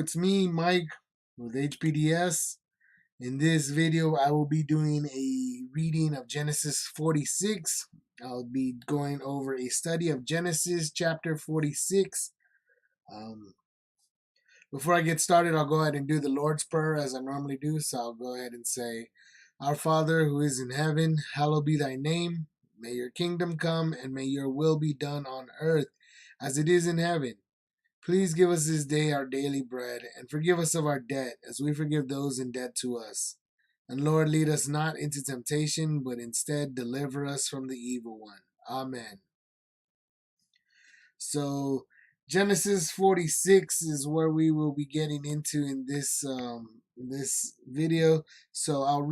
it's me, Mike, with HPDS. In this video, I will be doing a reading of Genesis 46. I'll be going over a study of Genesis chapter 46. Um, Before I get started, I'll go ahead and do the Lord's Prayer as I normally do. So I'll go ahead and say, Our Father who is in heaven, hallowed be thy name. May your kingdom come and may your will be done on earth as it is in heaven. Please give us this day our daily bread, and forgive us of our debt, as we forgive those in debt to us. And Lord, lead us not into temptation, but instead deliver us from the evil one. Amen. So, Genesis 46 is where we will be getting into in this video. So I'll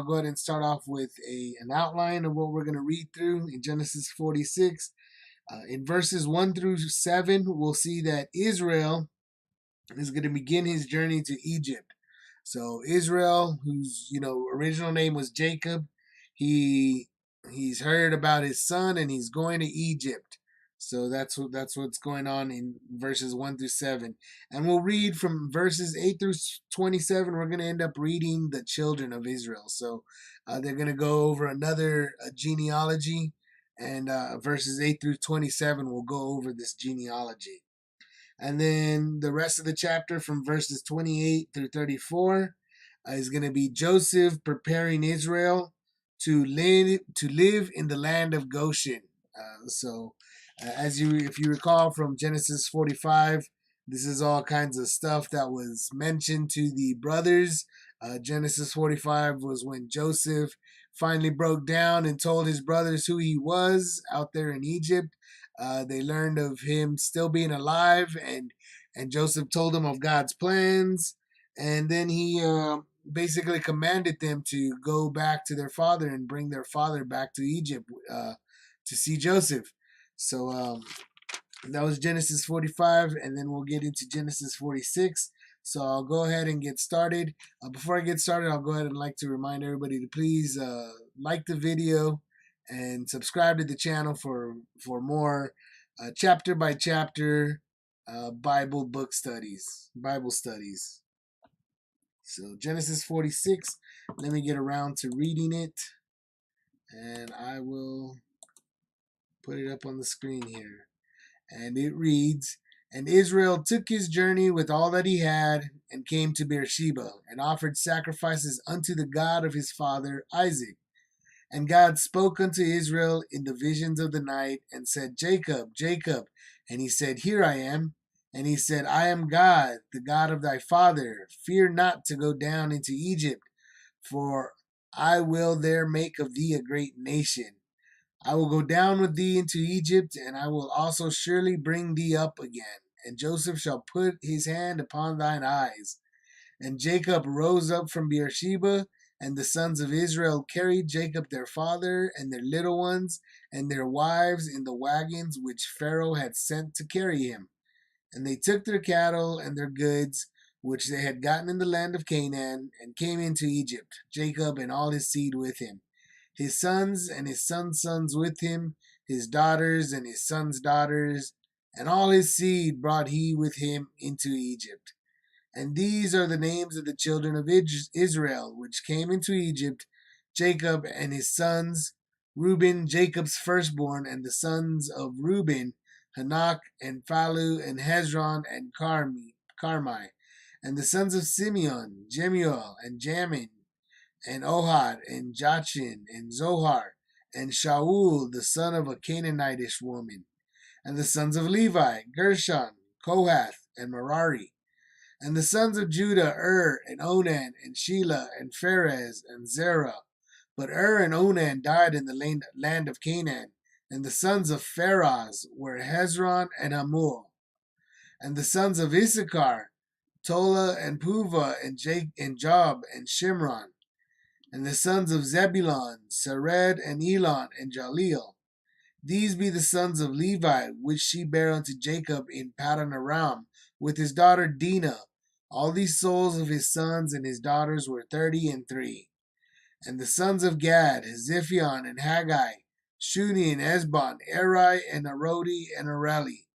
go ahead and start off with an outline of what we're going to read through in Genesis 46. In verses 1 through 7, we'll see that Israel is going to begin his journey to Egypt. So Israel, whose original name was Jacob, he's heard about his son and he's going to Egypt. So that's what's going on in verses 1 through 7. And we'll read from verses 8 through 27. We're going to end up reading the children of Israel. So they're going to go over another genealogy, and verses 8 through 27 will go over this genealogy. And then the rest of the chapter from verses 28 through 34 is going to be Joseph preparing Israel to live in the land of Goshen. If you recall from Genesis 45, this is all kinds of stuff that was mentioned to the brothers. Genesis 45 was when Joseph finally broke down and told his brothers who he was out there in Egypt. They learned of him still being alive, and Joseph told them of God's plans, and then he basically commanded them to go back to their father and bring their father back to Egypt to see Joseph. So that was Genesis 45, and then we'll get into Genesis 46. So I'll go ahead and get started. Before I get started, I'll go ahead and like to remind everybody to please like the video and subscribe to the channel for more chapter by chapter Bible studies. So Genesis 46, let me get around to reading it, and I will put it up on the screen here. And it reads, And Israel took his journey with all that he had, and came to Beersheba, and offered sacrifices unto the God of his father Isaac. And God spoke unto Israel in the visions of the night, and said, Jacob, Jacob. And he said, Here I am. And he said, I am God, the God of thy father. Fear not to go down into Egypt, for I will there make of thee a great nation. I will go down with thee into Egypt, and I will also surely bring thee up again. And Joseph shall put his hand upon thine eyes. And Jacob rose up from Beersheba, and the sons of Israel carried Jacob their father, and their little ones, and their wives in the wagons which Pharaoh had sent to carry him. And they took their cattle and their goods, which they had gotten in the land of Canaan, and came into Egypt, Jacob and all his seed with him. His sons and his sons' sons with him, his daughters and his sons' daughters, and all his seed brought he with him into Egypt. And these are the names of the children of Israel, which came into Egypt, Jacob and his sons, Reuben, Jacob's firstborn, and the sons of Reuben, Hanok, and Phalu, and Hezron, and Carmi. And the sons of Simeon, Jemuel, and Jamin, and Ohad, and Jachin, and Zohar, and Shaul, the son of a Canaanitish woman. And the sons of Levi, Gershon, Kohath, and Merari. And the sons of Judah, and Onan, and Shelah, and Pharez, and Zerah. But and Onan died in the land of Canaan. And the sons of Pharaz were Hezron and Hamul. And the sons of Issachar, Tola, and Puvah, and Job, and Shimron. And the sons of Zebulun, Sered, and Elon, and Jaleel. These be the sons of Levi, which she bare unto Jacob in Paddan Aram, with his daughter Dinah. All these souls of his sons and his daughters were 33. And the sons of Gad, Ziphion, and Haggai, Shuni, and Esbon, Eri, and Arodi, and Areli.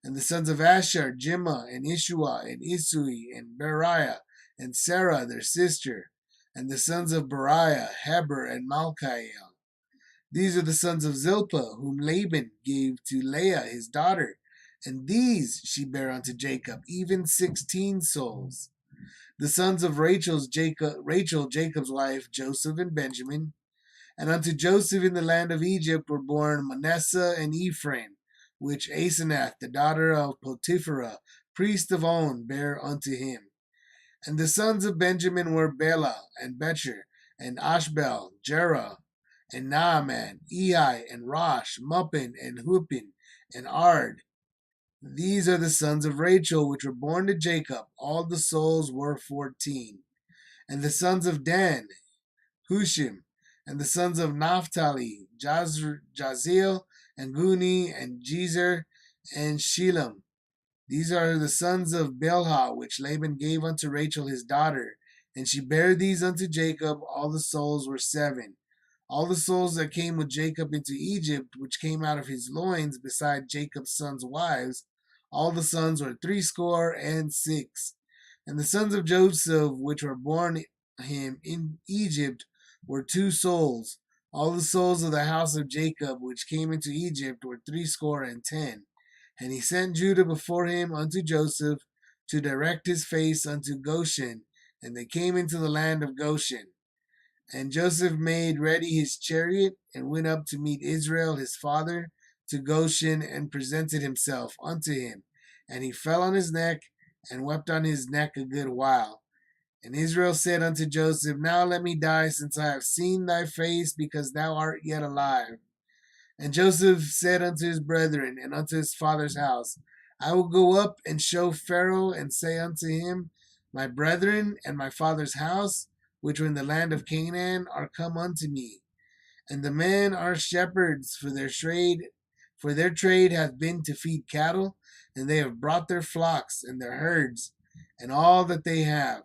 And the sons of Asher, Jimma, and Ishua, and Isui, and Beriah, and Sarah, their sister. And the sons of Beriah, Heber, and Malchiel. These are the sons of Zilpah, whom Laban gave to Leah his daughter. And these she bare unto Jacob, even 16 souls. The sons of Rachel, Jacob's wife, Joseph and Benjamin. And unto Joseph in the land of Egypt were born Manasseh and Ephraim, which Asenath, the daughter of Potipharah, priest of On, bare unto him. And the sons of Benjamin were Bela, and Becher, and Ashbel, Jerah, and Naaman, Ehi, and Rosh, Muppin, and Huppin, and Ard. These are the sons of Rachel, which were born to Jacob. All the souls were 14. And the sons of Dan, Hushim. And the sons of Naphtali, Jaziel, and Guni, and Jezer, and Shelam. These are the sons of Bilhah, which Laban gave unto Rachel his daughter. And she bare these unto Jacob. All the souls were 7. All the souls that came with Jacob into Egypt, which came out of his loins, beside Jacob's sons' wives, all the sons were 66. And the sons of Joseph, which were born him in Egypt, were 2 souls. All the souls of the house of Jacob, which came into Egypt, were 10. And he sent Judah before him unto Joseph, to direct his face unto Goshen. And they came into the land of Goshen. And Joseph made ready his chariot, and went up to meet Israel his father to Goshen, and presented himself unto him. And he fell on his neck, and wept on his neck a good while. And Israel said unto Joseph, Now let me die, since I have seen thy face, because thou art yet alive. And Joseph said unto his brethren, and unto his father's house, I will go up and show Pharaoh, and say unto him, My brethren and my father's house, which were in the land of Canaan, are come unto me. And the men are shepherds, for their trade hath been to feed cattle, and they have brought their flocks and their herds, and all that they have.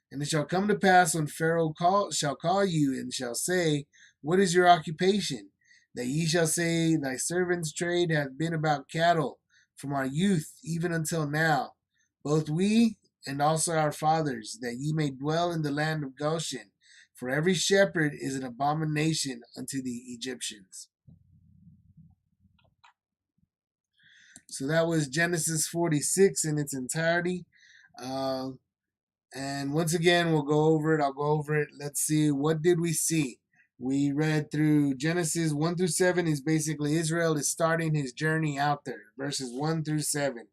And it shall come to pass, when Pharaoh shall call you, and shall say, What is your occupation? That ye shall say, Thy servant's trade hath been about cattle, from our youth even until now, both we and also our fathers, that ye may dwell in the land of Goshen. For every shepherd is an abomination unto the Egyptians. So that was Genesis 46 in its entirety. And once again, we'll go over it. I'll go over it. Let's see. What did we see? We read through Genesis 1 through 7 is basically Israel is starting his journey out there, verses 1 through 7.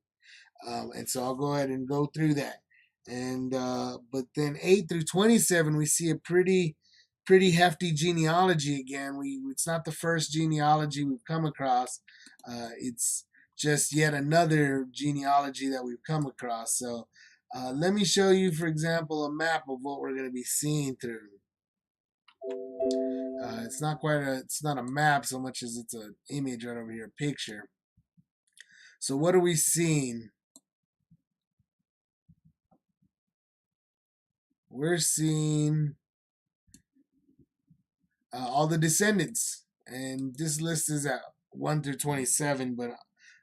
And so I'll go ahead and go through that. And but then 8 through 27, we see a pretty hefty genealogy again. It's not the first genealogy we've come across. It's just yet another genealogy that we've come across. So let me show you, for example, a map of what we're going to be seeing through. It's not a map so much as it's an image right over here, a picture. So what are we seeing? We're seeing all the descendants, and this list is at 1 through 27, but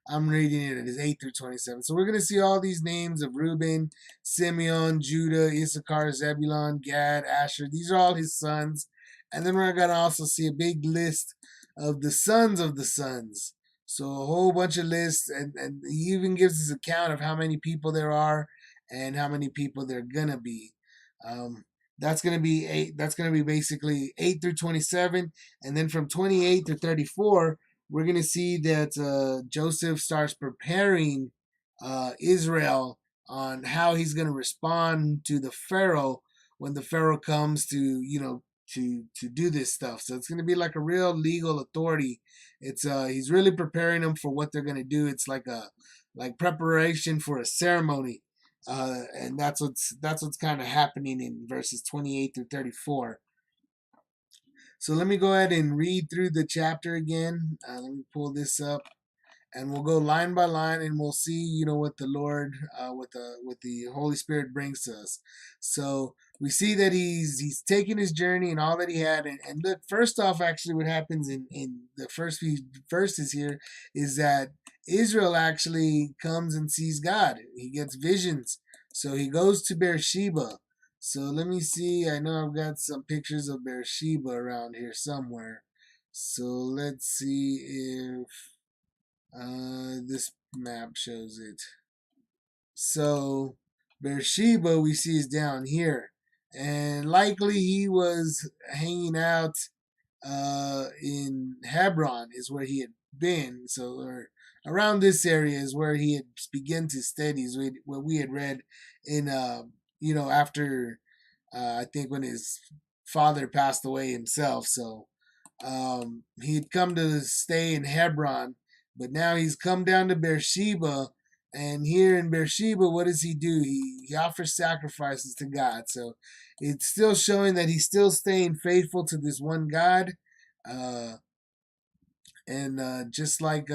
I'm reading it as 8 through 27. So we're going to see all these names of Reuben, Simeon, Judah, Issachar, Zebulun, Gad, Asher. These are all his sons. And then we're going to also see a big list of the sons of the sons. So a whole bunch of lists, and he even gives us a count of how many people there are and how many people there are going to be. That's going to be 8. That's going to be basically 8 through 27. And then from 28 to 34, we're going to see that Joseph starts preparing Israel on how he's going to respond to the Pharaoh when the Pharaoh comes to, to do this stuff. So it's going to be like a real legal authority. It's he's really preparing them for what they're going to do. It's like preparation for a ceremony. And that's what's kind of happening in verses 28 through 34. So let me go ahead and read through the chapter again. Let me pull this up, and we'll go line by line, and we'll see, what the Lord, what the Holy Spirit brings to us. So we see that he's taken his journey and all that he had. And look, first off, actually, what happens in the first few verses here is that Israel actually comes and sees God. He gets visions. So he goes to Beersheba. So let me see. I know I've got some pictures of Beersheba around here somewhere. So let's see if this map shows it. So Beersheba we see is down here. And likely he was hanging out in Hebron is where he had been. So or around this area is where he had begun to study. Is what we had read in after I think when his father passed away himself. So he had come to stay in Hebron, but now he's come down to Beersheba. And here in Beersheba, what does he do? He offers sacrifices to God. So it's still showing that he's still staying faithful to this one God. Uh, and just like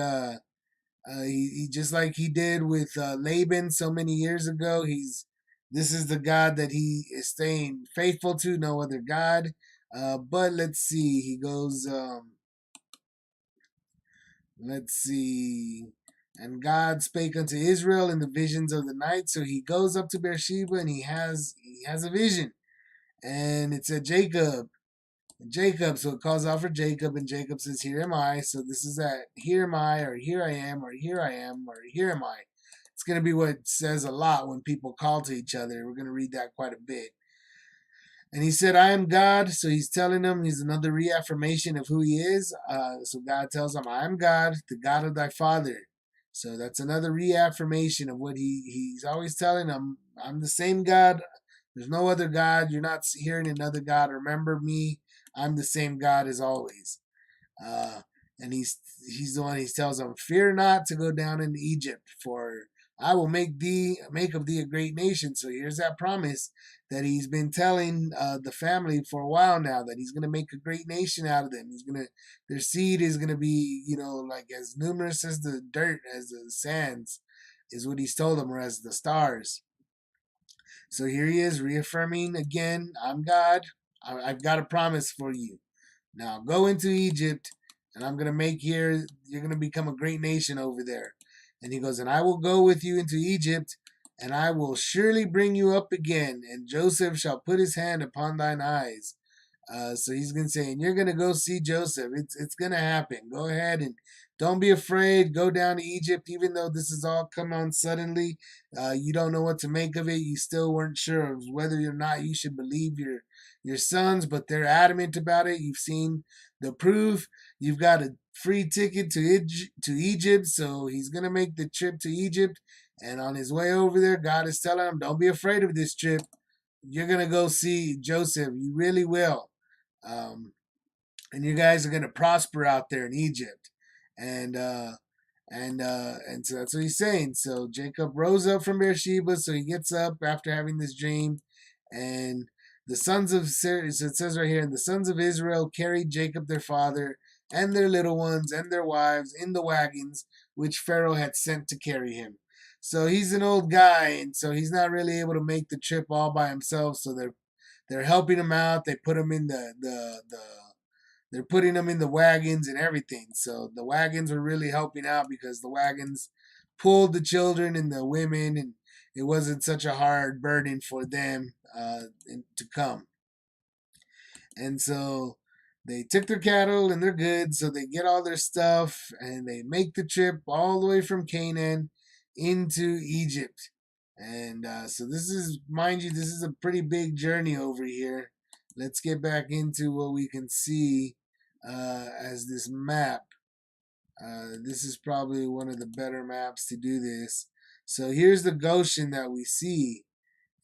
he did with Laban so many years ago, this is the God that he is staying faithful to, no other God. But let's see, he goes. Let's see. And God spake unto Israel in the visions of the night. So he goes up to Beersheba and he has a vision. And it said Jacob. Jacob, so it calls out for Jacob, and Jacob says, Here am I. So this is that here am I, or here I am, or here I am, or here am I. It's going to be what it says a lot when people call to each other. We're going to read that quite a bit. And he said, I am God. So he's telling them, he's another reaffirmation of who he is. So God tells him, I am God, the God of thy father. So that's another reaffirmation of what he's always telling them. I'm the same God. There's no other God. You're not hearing another God. Remember me. I'm the same God as always. Uh, and he's the one he tells them, fear not to go down into Egypt, for I will make of thee a great nation. So here's that promise that he's been telling the family for a while now, that he's going to make a great nation out of them. Their seed is going to be, like as numerous as the dirt, as the sands, is what he's told them, or as the stars. So here he is reaffirming again, I'm God. I've got a promise for you. Now go into Egypt, and I'm going to you're going to become a great nation over there. And he goes, and I will go with you into Egypt, and I will surely bring you up again, and Joseph shall put his hand upon thine eyes. So he's going to say, and you're going to go see Joseph. It's going to happen. Go ahead and don't be afraid. Go down to Egypt, even though this has all come on suddenly. You don't know what to make of it. You still weren't sure of whether or not you should believe your sons, but they're adamant about it. You've seen the proof. You've got a free ticket to Egypt, so he's going to make the trip to Egypt. And on his way over there, God is telling him, don't be afraid of this trip. You're going to go see Joseph. You really will. And you guys are going to prosper out there in Egypt. And so that's what he's saying. So Jacob rose up from Beersheba. So he gets up after having this dream. And the sons of, so it says right here, and the sons of Israel carried Jacob their father and their little ones and their wives in the wagons which Pharaoh had sent to carry him. So he's an old guy, and so he's not really able to make the trip all by himself. So they're helping him out. They put him in they're putting him in the wagons and everything. So the wagons were really helping out, because the wagons pulled the children and the women, and it wasn't such a hard burden for them to come. And so they took their cattle and their goods, so they get all their stuff, and they make the trip all the way from Canaan into Egypt. And so this is, mind you, this is a pretty big journey over here. Let's get back into what we can see as this map. This is probably one of the better maps to do this. So here's the Goshen that we see.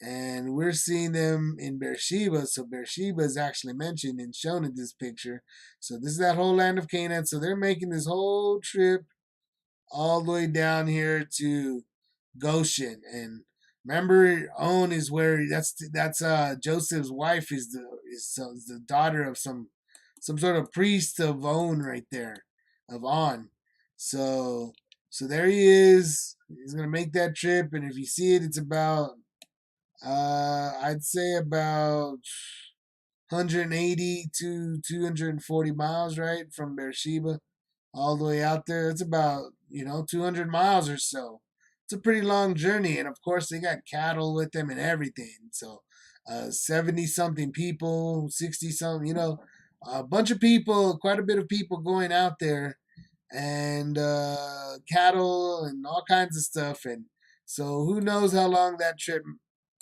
And we're seeing them in Beersheba. So Beersheba is actually mentioned and shown in this picture. So this is that whole land of Canaan. So they're making this whole trip all the way down here to Goshen. And remember, On is where that's Joseph's wife is the daughter of some sort of priest of On right there, of On. So there he is. He's gonna make that trip, and if you see it, it's about I'd say about 180 to 240 miles, right, from Beersheba all the way out there. It's about 200 miles or so. It's a pretty long journey, and of course they got cattle with them and everything. So, 70 something people, 60 something, a bunch of people, quite a bit of people going out there, and cattle and all kinds of stuff. And so who knows how long that trip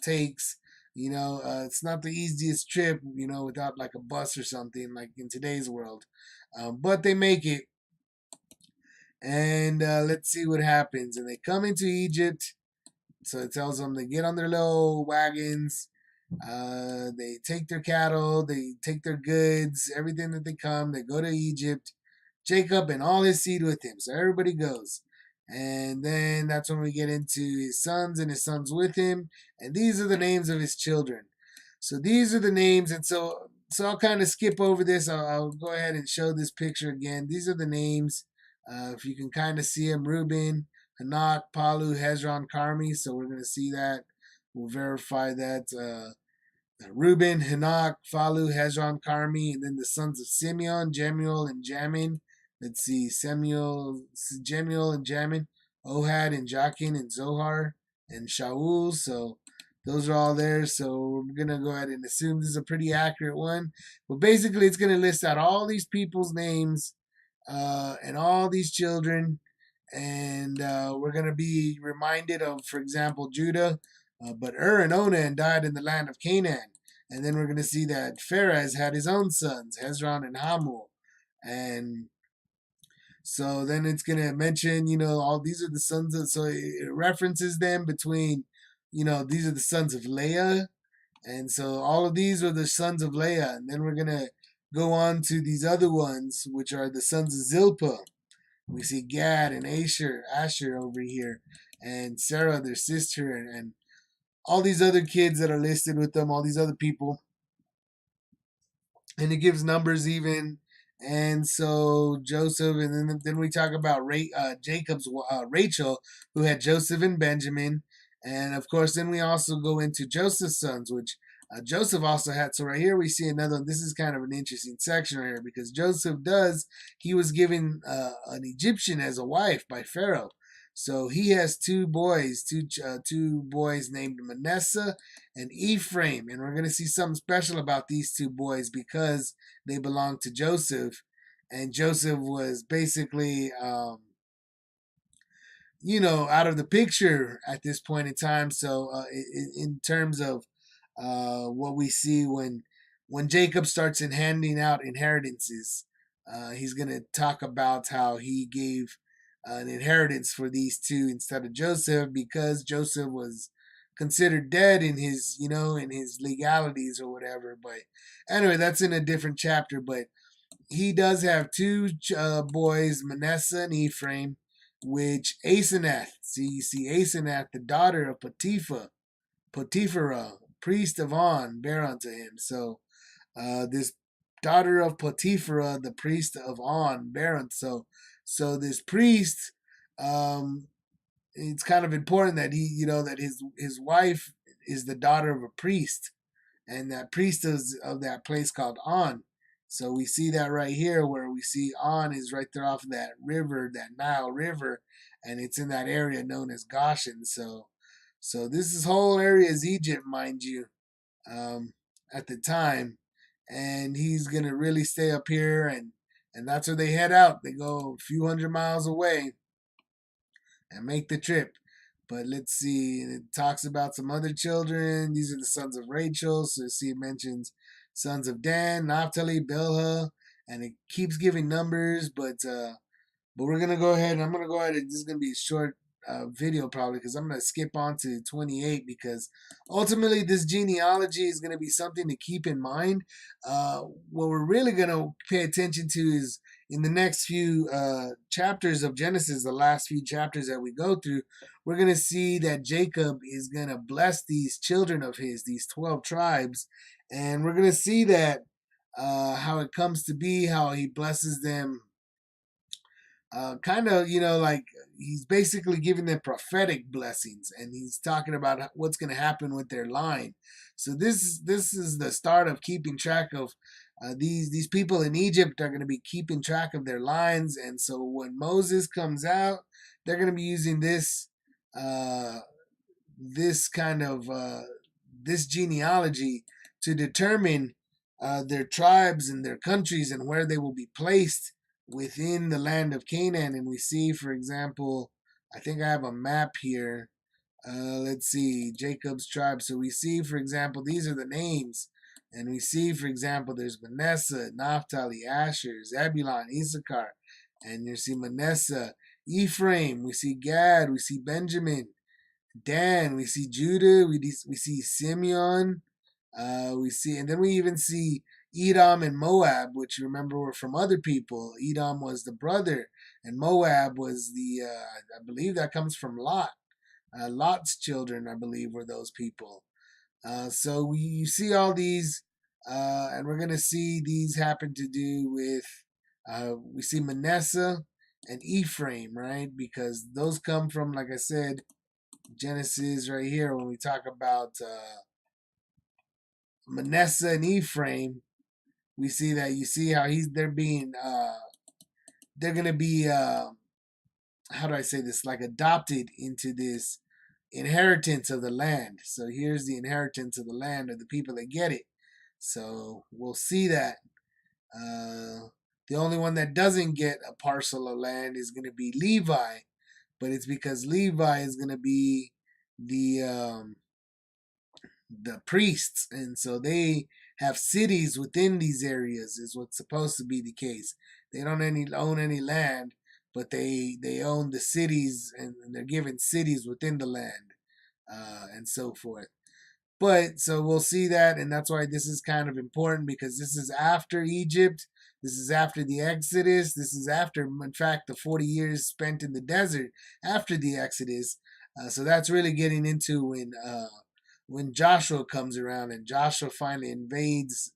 takes. It's not the easiest trip, without like a bus or something like in today's world. But they make it. And let's see what happens. And they come into Egypt. So it tells them they get on their little wagons. They take their cattle, they take their goods, everything that they come. They go to Egypt. Jacob and all his seed with him. So everybody goes. And then that's when we get into his sons and his sons with him. And these are the names of his children. So these are the names. And so I'll kind of skip over this. I'll go ahead and show this picture again. These are the names. If you can kind of see them, Reuben, Hanak, Palu, Hezron, Carmi. So we're going to see that. We'll verify that. Reuben, Hanak, Phalu, Hezron, Carmi, and then the sons of Simeon, Jemuel, and Jamin. Let's see, Jemuel, and Jamin, Ohad, and Jachin, and Zohar, and Shaul. So those are all there. So we're going to go ahead and assume this is a pretty accurate one. But basically, it's going to list out all these people's names and all these children. And we're going to be reminded of, for example, Judah. But and Onan died in the land of Canaan. And then we're going to see that Pharez had his own sons, Hezron and Hamul. And so then it's going to mention, all these are the sons of, so it references them between, these are the sons of Leah. And so all of these are the sons of Leah. And then we're going to go on to these other ones, which are the sons of Zilpah. We see Gad and Asher over here, and Sarah, their sister, and all these other kids that are listed with them, all these other people. And it gives numbers even. And so Joseph, and then we talk about Jacob's Rachel, who had Joseph and Benjamin. And of course, then we also go into Joseph's sons, which Joseph also had. So right here we see another one. This is kind of an interesting section right here because he was given an Egyptian as a wife by Pharaoh. So he has two boys named Manasseh and Ephraim. And we're going to see something special about these two boys because they belong to Joseph. And Joseph was basically, out of the picture at this point in time. So in terms of what we see when Jacob starts in handing out inheritances, he's going to talk about how he gave an inheritance for these two instead of Joseph because Joseph was considered dead in his legalities or whatever. But anyway, that's in a different chapter. But he does have two boys, Manasseh and Ephraim, which Asenath, you see Asenath, the daughter of Potipharah, priest of On, bare unto him. So this daughter of Potipharah, the priest of On, bare unto. So this priest, it's kind of important that that his wife is the daughter of a priest, and that priest is of that place called On. So we see that right here, where we see On is right there off of that river, that Nile River, and it's in that area known as Goshen. So this whole area is Egypt, mind you, at the time, and he's gonna really stay up here, and that's where they head out. They go a few hundred miles away and make the trip. But let's see, it talks about some other children. These are the sons of Rachel. So see, it mentions sons of Dan, Naphtali, Bilhah, and it keeps giving numbers. But we're gonna go ahead. I'm gonna go ahead. This is gonna be a short video probably because I'm gonna skip on to 28 because ultimately this genealogy is gonna be something to keep in mind. What we're really gonna pay attention to is in the next few chapters of Genesis, the last few chapters that we go through, we're going to see that Jacob is going to bless these children of his, these 12 tribes. And we're going to see that how it comes to be, how he blesses them kind of, like he's basically giving them prophetic blessings, and he's talking about what's going to happen with their line. So this is the start of keeping track of these people in Egypt are going to be keeping track of their lines, and so when Moses comes out, they're going to be using uh, this kind of this genealogy to determine their tribes and their countries and where they will be placed within the land of Canaan. And we see, for example, I think I have a map here. Let's see, Jacob's tribe. So we see, for example, these are the names. And we see, for example, there's Manasseh, Naphtali, Asher, Zebulon, Issachar. And you see Manasseh, Ephraim. We see Gad. We see Benjamin. Dan, we see Judah, we see Simeon, we see, and then we even see Edom and Moab, which remember were from other people. Edom was the brother, and Moab was I believe that comes from Lot. Lot's children, I believe, were those people. So you see all these, and we're going to see these happen to do with, we see Manasseh and Ephraim, right? Because those come from, like I said, Genesis right here when we talk about Manasseh and Ephraim. We see that you see how they're gonna be how do I say this, like adopted into this inheritance of the land. So here's the inheritance of the land of the people that get it. So we'll see that the only one that doesn't get a parcel of land is going to be Levi, but it's because Levi is going to be the the priests, and so they have cities within these areas. Is what's supposed to be the case. They don't own any land, but they own the cities, and they're given cities within the land, and so forth. But so we'll see that, and that's why this is kind of important, because this is after Egypt. This is after the Exodus. This is after, in fact, the 40 years spent in the desert after the Exodus. So that's really getting into when Joshua comes around, and Joshua finally invades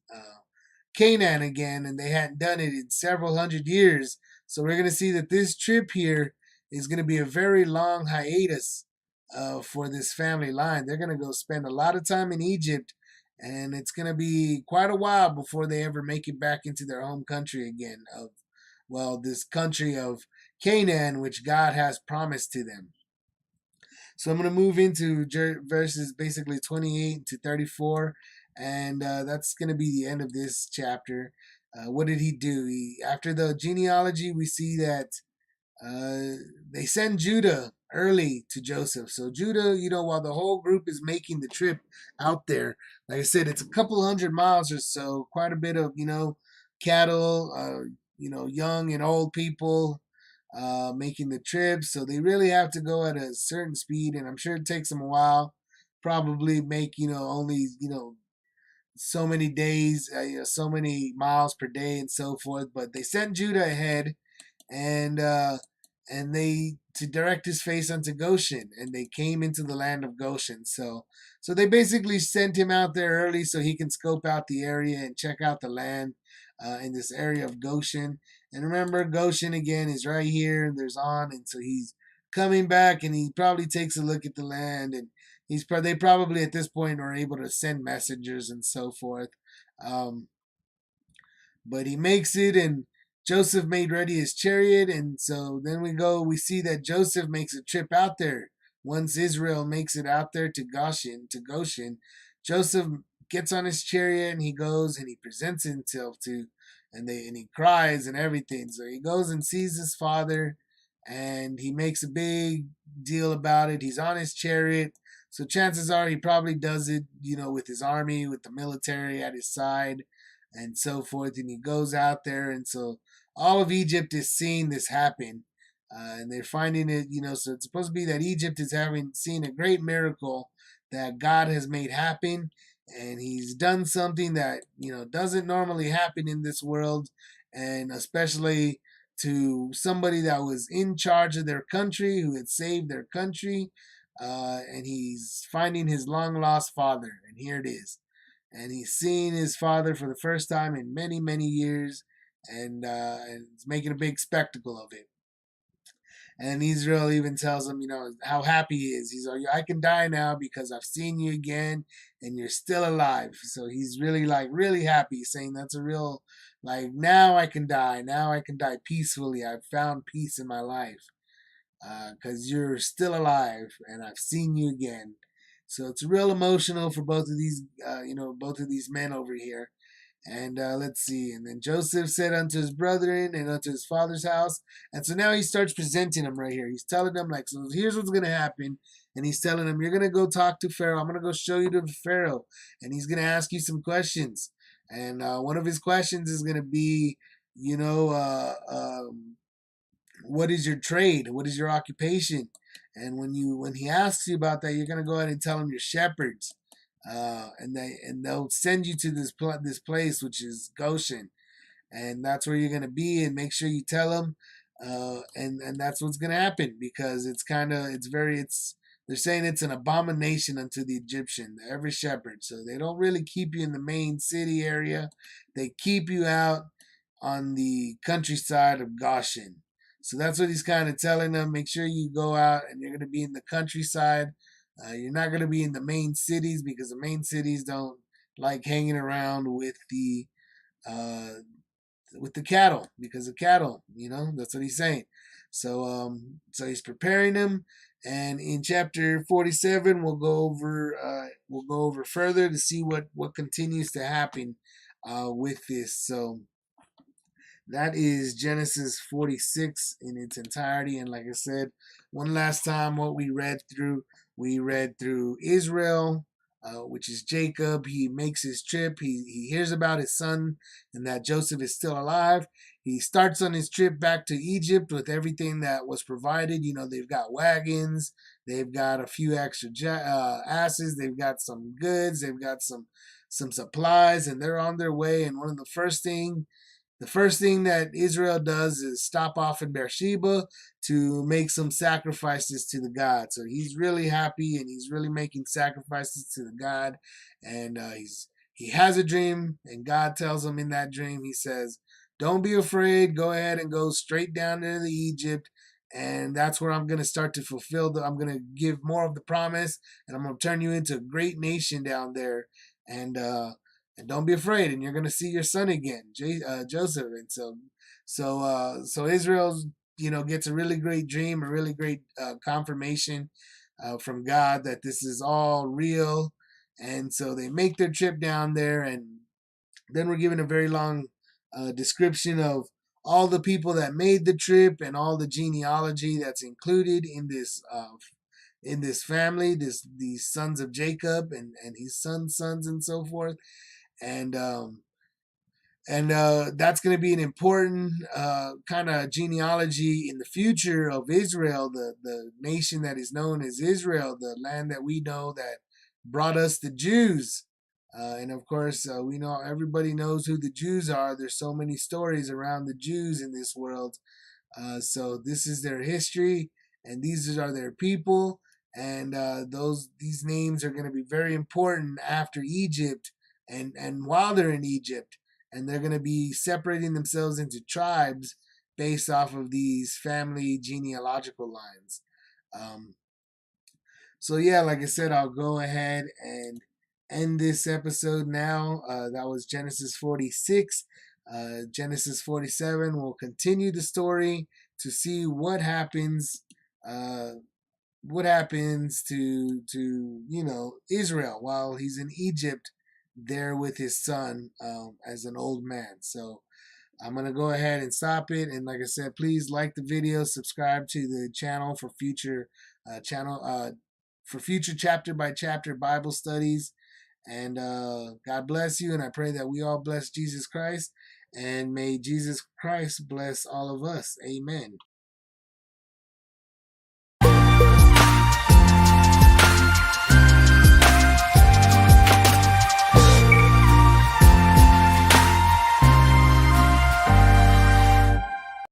Canaan again, and they hadn't done it in several hundred years. So we're going to see that this trip here is going to be a very long hiatus for this family line. They're going to go spend a lot of time in Egypt, and it's going to be quite a while before they ever make it back into their home country again, of, well, this country of Canaan, which God has promised to them. So I'm going to move into verses basically 28 to 34, and that's going to be the end of this chapter. What did he do? After the genealogy, we see that they send Judah early to Joseph. So Judah, while the whole group is making the trip out there, like I said, it's a couple hundred miles or so, quite a bit of, cattle, young and old people making the trip. So they really have to go at a certain speed, and I'm sure it takes them a while. Probably make, only, so many days, so many miles per day and so forth. But they sent Judah ahead, and they to direct his face unto Goshen, and they came into the land of Goshen. So they basically sent him out there early so he can scope out the area and check out the land in this area of Goshen. And remember, Goshen again is right here, and there's On, and so he's coming back, and he probably takes a look at the land, and they probably at this point are able to send messengers and so forth. Um, but he makes it, and Joseph made ready his chariot, and so then we see that Joseph makes a trip out there. Once Israel makes it out there to Goshen, Joseph gets on his chariot, and he goes and he presents himself to, and he cries and everything. So he goes and sees his father, and he makes a big deal about it. He's on his chariot, so chances are he probably does it, with his army, with the military at his side, and so forth. And he goes out there, and so all of Egypt is seeing this happen, and they're finding it. So it's supposed to be that Egypt is having seen a great miracle that God has made happen, and He's done something that doesn't normally happen in this world, and especially to somebody that was in charge of their country, who had saved their country, and he's finding his long lost father, and here it is. And he's seeing his father for the first time in many, many years, and he's making a big spectacle of it. And Israel even tells him, how happy he is. He's like, I can die now because I've seen you again and you're still alive. So he's really like really happy, saying that's a real like now I can die. Now I can die peacefully. I've found peace in my life because you're still alive and I've seen you again. So it's real emotional for both of these, both of these men over here. And let's see. And then Joseph said unto his brethren and unto his father's house. And so now he starts presenting them right here. He's telling them, like, so here's what's going to happen. And he's telling them, you're going to go talk to Pharaoh. I'm going to go show you to Pharaoh. And he's going to ask you some questions. And one of his questions is going to be, you know, what is your trade? What is your occupation? And when he asks you about that, you're going to go ahead and tell him you're shepherds. And they'll send you to this place which is Goshen, and that's where you're gonna be. And make sure you tell them, and that's what's gonna happen because they're saying it's an abomination unto the Egyptian, every shepherd. So they don't really keep you in the main city area; they keep you out on the countryside of Goshen. So that's what he's kind of telling them. Make sure you go out and you're going to be in the countryside. You're not going to be in the main cities because the main cities don't like hanging around uh, with the cattle because of cattle. That's what he's saying. So he's preparing them, and in chapter 47, we'll go over further to see what continues to happen with this. So that is Genesis 46 in its entirety. And like I said, one last time, what we read through Israel, which is Jacob. He makes his trip. He hears about his son and that Joseph is still alive. He starts on his trip back to Egypt with everything that was provided. They've got wagons, they've got a few extra asses, they've got some goods, they've got some supplies, and they're on their way. And the first thing that Israel does is stop off in Beersheba to make some sacrifices to the God. So he's really happy and he's really making sacrifices to the God. And he has a dream, and God tells him in that dream, he says, don't be afraid. Go ahead and go straight down into Egypt. And that's where I'm going to start to I'm going to give more of the promise, and I'm going to turn you into a great nation down there. And don't be afraid, and you're going to see your son again, Joseph. And so Israel, gets a really great dream, a really great confirmation from God that this is all real. And so they make their trip down there, and then we're given a very long description of all the people that made the trip and all the genealogy that's included in this family, these sons of Jacob and his sons and so forth. And that's going to be an important kind of genealogy in the future of Israel, the nation that is known as Israel, the land that we know that brought us the Jews. And of course, we know everybody knows who the Jews are. There's so many stories around the Jews in this world. So this is their history, and these are their people, and these names are going to be very important after Egypt, and while they're in Egypt, and they're going to be separating themselves into tribes based off of these family genealogical lines. So yeah, like I said, I'll go ahead and end this episode now. That was Genesis 46. Genesis 47 will continue the story to see what happens. What happens to Israel while he's in Egypt there with his son as an old man. So I'm gonna go ahead and stop it. And like I said, please like the video, subscribe to the channel for future chapter by chapter Bible studies. And God bless you, and I pray that we all bless Jesus Christ, and may Jesus Christ bless all of us. Amen.